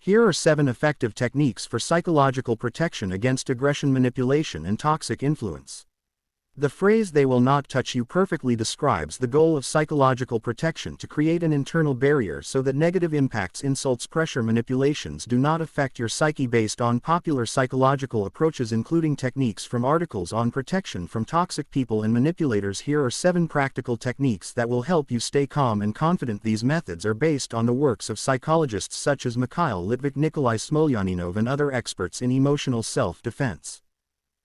Here are 7 effective techniques for psychological protection against aggression, manipulation, and toxic influence. The phrase "they will not touch you" perfectly describes the goal of psychological protection: to create an internal barrier so that negative impacts, insults, pressure, manipulations do not affect your psyche. Based on popular psychological approaches, including techniques from articles on protection from toxic people and manipulators, here are 7 practical techniques that will help you stay calm and confident. These methods are based on the works of psychologists such as Mikhail Litvak, Nikolai Smolyaninov, and other experts in emotional self-defense.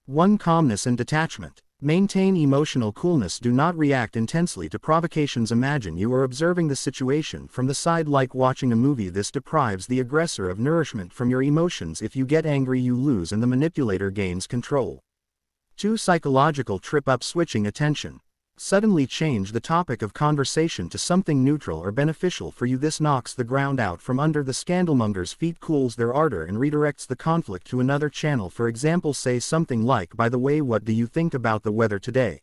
1. Calmness and detachment. Maintain emotional coolness. Do not react intensely to provocations. Imagine you are observing the situation from the side, like watching a movie. This deprives the aggressor of nourishment from your emotions. If you get angry, you lose and the manipulator gains control. 2. Psychological trip-up. Switching attention. Suddenly change the topic of conversation to something neutral or beneficial for you. This knocks the ground out from under the scandalmonger's feet, cools their ardor, and redirects the conflict to another channel. For example, say something like, "By the way, what do you think about the weather today?"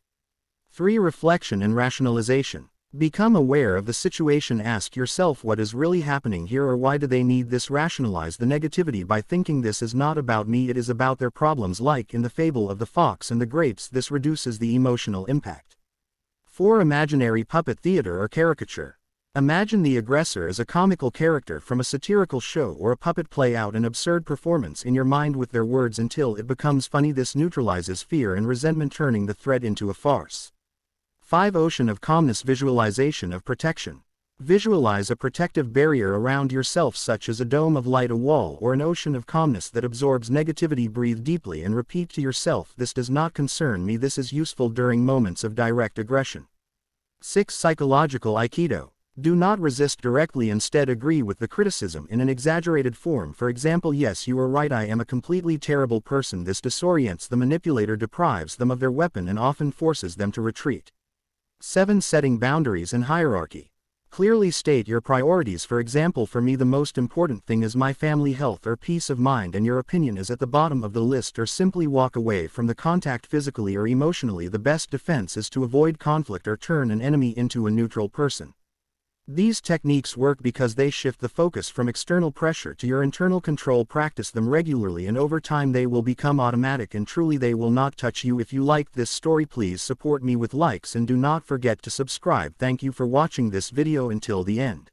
3. Reflection and rationalization. Become aware of the situation. Ask yourself what is really happening here, or why do they need this? Rationalize the negativity by thinking, "This is not about me, it is about their problems," like in the fable of the fox and the grapes. This reduces the emotional impact. 4. Imaginary puppet theater or caricature. Imagine the aggressor as a comical character from a satirical show or a puppet. Play out an absurd performance in your mind with their words until it becomes funny. This neutralizes fear and resentment, turning the threat into a farce. 5. Ocean of calmness. Visualization of protection. Visualize a protective barrier around yourself, such as a dome of light, a wall, or an ocean of calmness that absorbs negativity. Breathe deeply and repeat to yourself, "This does not concern me." This is useful during moments of direct aggression. 6. Psychological Aikido. Do not resist directly, instead agree with the criticism in an exaggerated form. For example, "Yes, you are right, I am a completely terrible person." This disorients the manipulator, deprives them of their weapon, and often forces them to retreat. 7. Setting boundaries and hierarchy. Clearly state your priorities. For example, "For me, the most important thing is my family, health, or peace of mind," and your opinion is at the bottom of the list. Or simply walk away from the contact physically or emotionally. The best defense is to avoid conflict or turn an enemy into a neutral person. These techniques work because they shift the focus from external pressure to your internal control. Practice them regularly, and over time they will become automatic, and truly they will not touch you. If you liked this story, please support me with likes and do not forget to subscribe. Thank you for watching this video until the end.